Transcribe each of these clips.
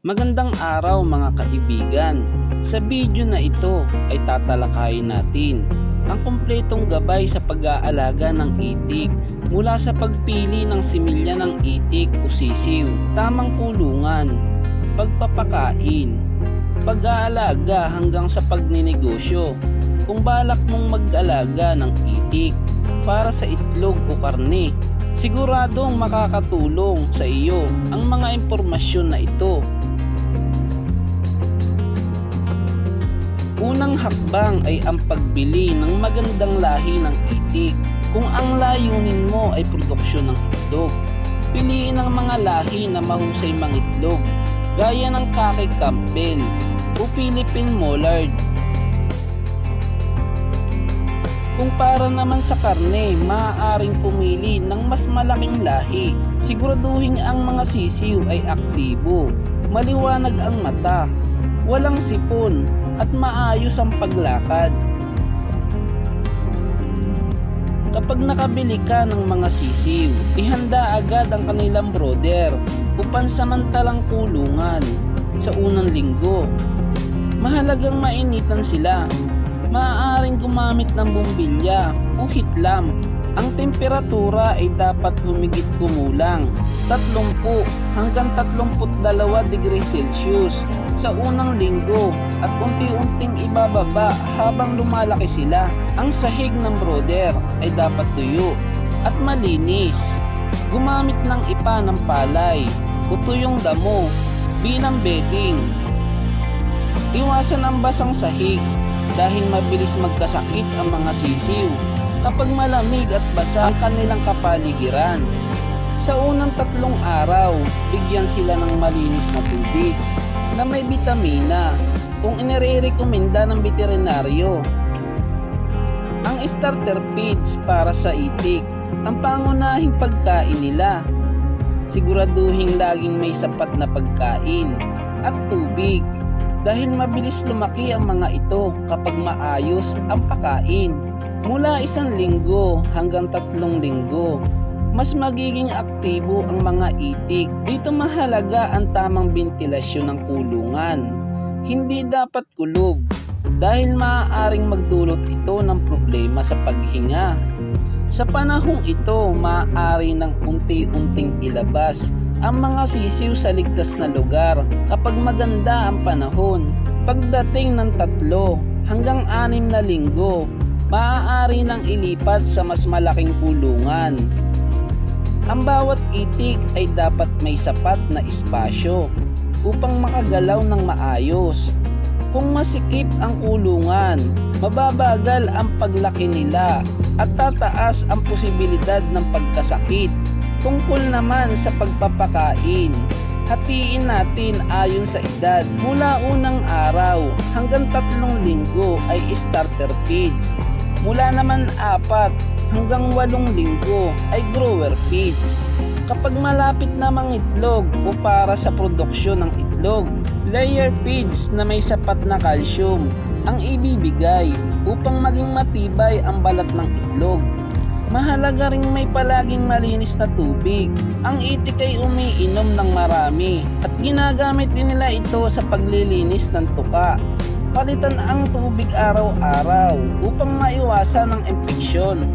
Magandang araw mga kaibigan. Sa video na ito ay tatalakayin natin ang kumpletong gabay sa pag-aalaga ng itik mula sa pagpili ng similya ng itik o sisiw, tamang kulungan, pagpapakain, pag-aalaga hanggang sa pagninegosyo. Kung balak mong mag-alaga ng itik para sa itlog o karne, siguradong makakatulong sa iyo ang mga impormasyon na ito. Unang hakbang ay ang pagbili ng magandang lahi ng itik. Kung ang layunin mo ay produksyon ng itlog, piliin ang mga lahi na mahusay mangitlog gaya ng Khaki Campbell o Philippine Mollard. Kung para naman sa karne, maaaring pumili ng mas malaking lahi. Siguraduhin ang mga sisiw ay aktibo, maliwanag ang mata, walang sipon at maayos ang paglakad. Kapag nakabili ka ng mga sisiw, ihanda agad ang kanilang brooder o pansamantalang kulungan sa unang linggo. Mahalagang mainitan sila. Maaaring gumamit ng bumbilya o heat lamp. Ang temperatura ay dapat humigit kumulang 30 hanggang 32 degrees Celsius sa unang linggo at unti-unting ibababa habang lumalaki sila. Ang sahig ng brooder ay dapat tuyo at malinis. Gumamit ng ipa ng palay o tuyong damo bilang bedding. Iwasan ang basang sahig dahil mabilis magkasakit ang mga sisiw kapag malamig at basa ang kanilang kapaligiran. Sa unang 3 araw, bigyan sila ng malinis na tubig na may bitamina kung inirekomenda ng veterinaryo. Ang starter feeds para sa itik, ang pangunahing pagkain nila. Siguraduhin laging may sapat na pagkain at tubig dahil mabilis lumaki ang mga ito kapag maayos ang pakain. Mula 1 linggo hanggang 3 linggo, mas magiging aktibo ang mga itik. Dito mahalaga ang tamang ventilasyon ng kulungan. Hindi dapat kulob dahil maaaring magdulot ito ng problema sa paghinga. Sa panahong ito, maaari ng unti-unting ilabas ang mga sisiw sa ligtas na lugar kapag maganda ang panahon. Pagdating ng 3 hanggang 6 na linggo, maaari nang ilipat sa mas malaking kulungan. Ang bawat itik ay dapat may sapat na espasyo upang makagalaw ng maayos. Kung masikip ang kulungan, mababagal ang paglaki nila at tataas ang posibilidad ng pagkasakit. Tungkol naman sa pagpapakain, hatiin natin ayon sa edad. Mula unang araw hanggang 3 linggo ay starter feeds. Mula naman 4 hanggang 8 linggo ay grower feeds. Kapag malapit na mangitlog o para sa produksyon ng itlog, layer feeds na may sapat na calcium ang ibibigay upang maging matibay ang balat ng itlog. Mahalaga ring may palaging malinis na tubig. Ang itik ay umiinom ng marami at ginagamit din nila ito sa paglilinis ng tuka. Palitan ang tubig araw-araw upang maiwasan ang impeksyon.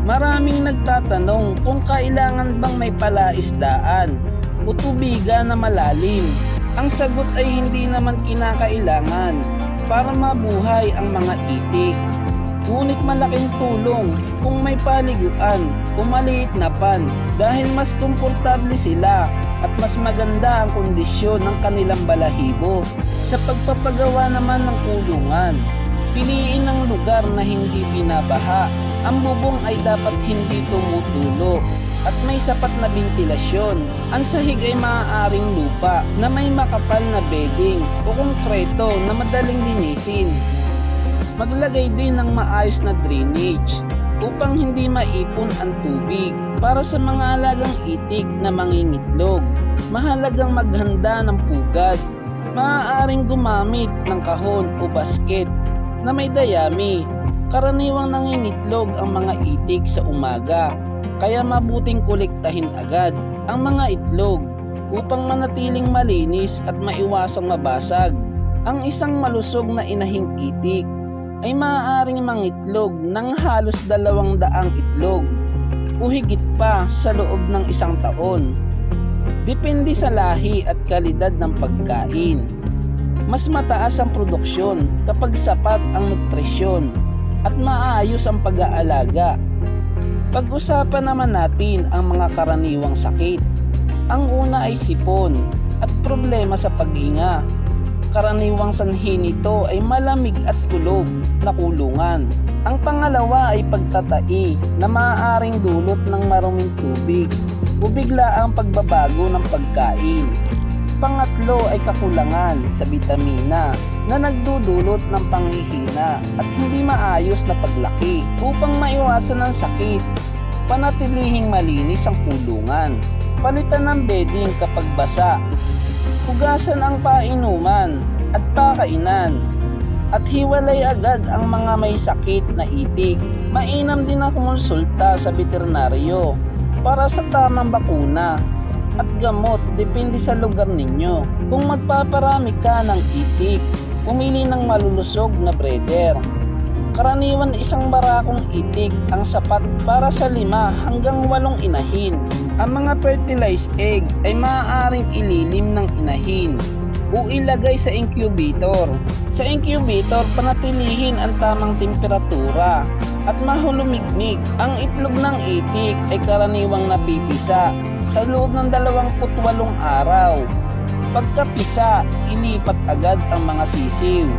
Maraming nagtatanong kung kailangan bang may palaisdaan o tubigan na malalim. Ang sagot ay hindi naman kinakailangan para mabuhay ang mga itik. Ngunit malaking tulong kung may paliguan o maliit na pan dahil mas komportable sila at mas maganda ang kondisyon ng kanilang balahibo. Sa pagpapagawa naman ng kulungan, piliin ang lugar na hindi binabaha. Ang bubong ay dapat hindi tumutulo at may sapat na ventilasyon. Ang sahig ay maaaring lupa na may makapal na bedding o konkreto na madaling linisin. Maglagay din ng maayos na drainage upang hindi maipon ang tubig. Para sa mga alagang itik na mangingitlog, mahalagang maghanda ng pugad. Maaaring gumamit ng kahon o basket na may dayami. Karaniwang nangingitlog ang mga itik sa umaga, kaya mabuting kolektahin agad ang mga itlog upang manatiling malinis at maiwasang mabasag. Ang isang malusog na inahing itik ay maaaring mangitlog ng halos 200 itlog o higit pa sa loob ng isang taon. Depende sa lahi at kalidad ng pagkain. Mas mataas ang produksyon kapag sapat ang nutrisyon at maayos ang pag-aalaga. Pag-usapan naman natin ang mga karaniwang sakit. Ang una ay sipon at problema sa paghinga. Karaniwang sanhi nito ay malamig at kulob na kulungan. Ang pangalawa ay pagtatai na maaaring dulot ng maruming tubig o biglaang pagbabago ng pagkain. Pangatlo ay kakulangan sa bitamina na nagdudulot ng panghihina at hindi maayos na paglaki. Upang maiwasan ang sakit, panatilihing malinis ang kulungan. Palitan ng bedding kapag basa. Hugasan ang painuman at pakainan. At hiwalay agad ang mga may sakit na itik. Mainam din ang kumonsulta sa veterinaryo para sa tamang bakuna at gamot depende sa lugar ninyo. Kung magpaparami ka ng itik, pumili ng malulusog na breeder. Karaniwan isang barakong itik ang sapat para sa 5 hanggang 8 inahin. Ang mga fertilized egg ay maaaring ililim ng inahin o ilagay sa incubator. Sa incubator, panatilihin ang tamang temperatura at mahulumigmig. Ang itlog ng itik ay karaniwang napipisa sa loob ng 28 araw. Pagkapisa, ilipat agad ang mga sisiw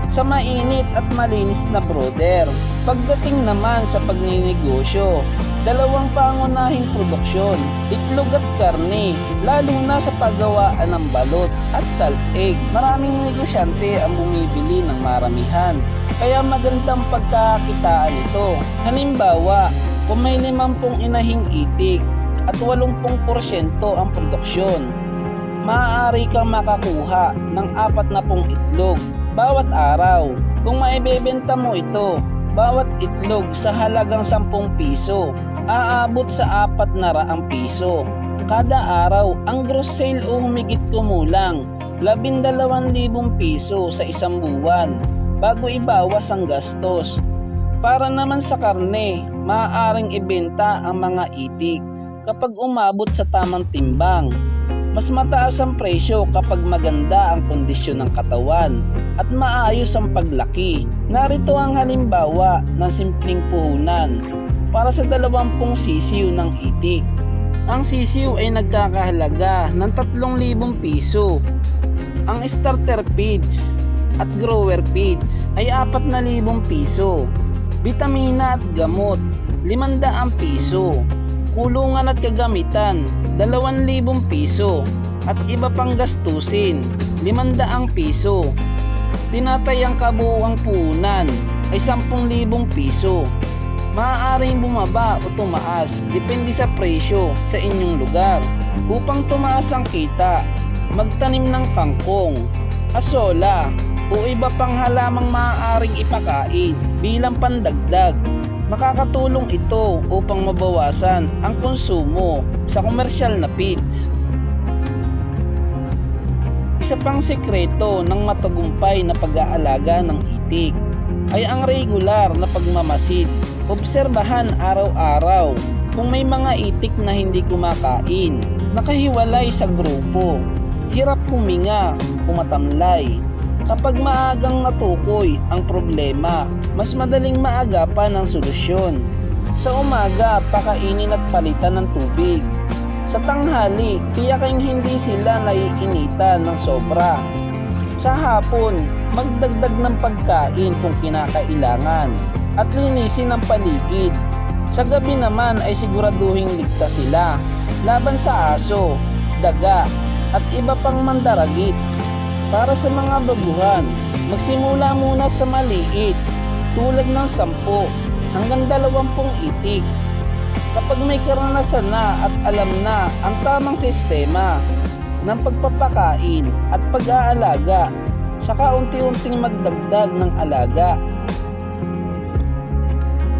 sa mainit at malinis na brooder. Pagdating naman sa pagninegosyo, 2 pangunahing produksyon, itlog at karne, lalo na sa paggawaan ng balot at salt egg. Maraming negosyante ang bumibili ng maramihan, kaya magandang pagkakakitaan ito. Halimbawa, kung may 50 inahing itik at 80% ang produksyon, maaari kang makakuha ng 40 itlog bawat araw. Kung maibebenta mo ito, bawat itlog sa halagang 10 piso, aabot sa 400 piso. Kada araw, ang gross sale o humigit kumulang 12,000 piso sa isang buwan bago ibawas ang gastos. Para naman sa karne, maaaring ibenta ang mga itik kapag umabot sa tamang timbang. Mas mataas ang presyo kapag maganda ang kondisyon ng katawan at maayos ang paglaki. Narito ang halimbawa ng simpleng puhunan para sa 20 sisiw ng itik. Ang sisiw ay nagkakahalaga ng 3,000 piso. Ang starter feeds at grower feeds ay 4,000 piso. Bitamina at gamot, 500 piso. Kulungan at kagamitan, 2,000 piso. At iba pang gastusin, 500 piso. Tinatayang kabuuang puhunan ay 10,000 piso. Maaaring bumaba o tumaas, depende sa presyo sa inyong lugar. Upang tumaas ang kita, magtanim ng kangkong, asola o iba pang halamang maaaring ipakain bilang pandagdag. Makakatulong ito upang mabawasan ang konsumo sa komersyal na feeds. Isa pang sekreto ng matagumpay na pag-aalaga ng itik ay ang regular na pagmamasid. Obserbahan araw-araw kung may mga itik na hindi kumakain, nakahiwalay sa grupo, hirap huminga o matamlay. Kapag maagang natukoy ang problema, mas madaling maagapan ang solusyon. Sa umaga, pakainin at palitan ng tubig. Sa tanghali, tiyaking hindi sila naiinitan ng sobra. Sa hapon, magdagdag ng pagkain kung kinakailangan at linisin ang paligid. Sa gabi naman ay siguraduhing ligtas sila laban sa aso, daga at iba pang mandaragit. Para sa mga baguhan, magsimula muna sa maliit tulad ng 10 hanggang 20 itik. Kapag may karanasan na at alam na ang tamang sistema ng pagpapakain at pag-aalaga, saka unti-unting magdagdag ng alaga.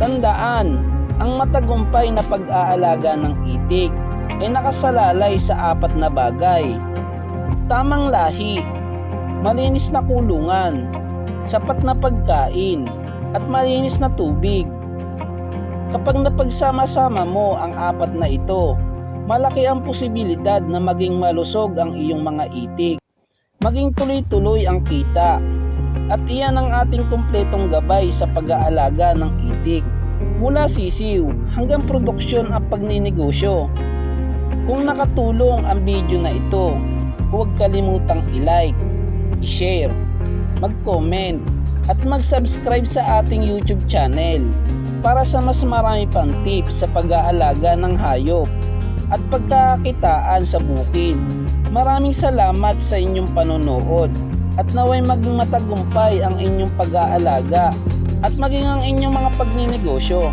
Tandaan, ang matagumpay na pag-aalaga ng itik ay nakasalalay sa 4 na bagay. Tamang lahi, malinis na kulungan, sapat na pagkain, at malinis na tubig. Kapag napagsama-sama mo ang 4 na ito, malaki ang posibilidad na maging malusog ang iyong mga itik, maging tuloy-tuloy ang kita. At iyan ang ating kumpletong gabay sa pag-aalaga ng itik. Mula sisiw hanggang produksyon at pagninegosyo. Kung nakatulong ang video na ito, huwag kalimutang i-like, i-share, mag-comment at mag-subscribe sa ating YouTube channel para sa mas marami pang tips sa pag-aalaga ng hayop at pagkakakitaan sa bukid. Maraming salamat sa inyong panonood at naway maging matagumpay ang inyong pag-aalaga at maging ang inyong mga pagninegosyo.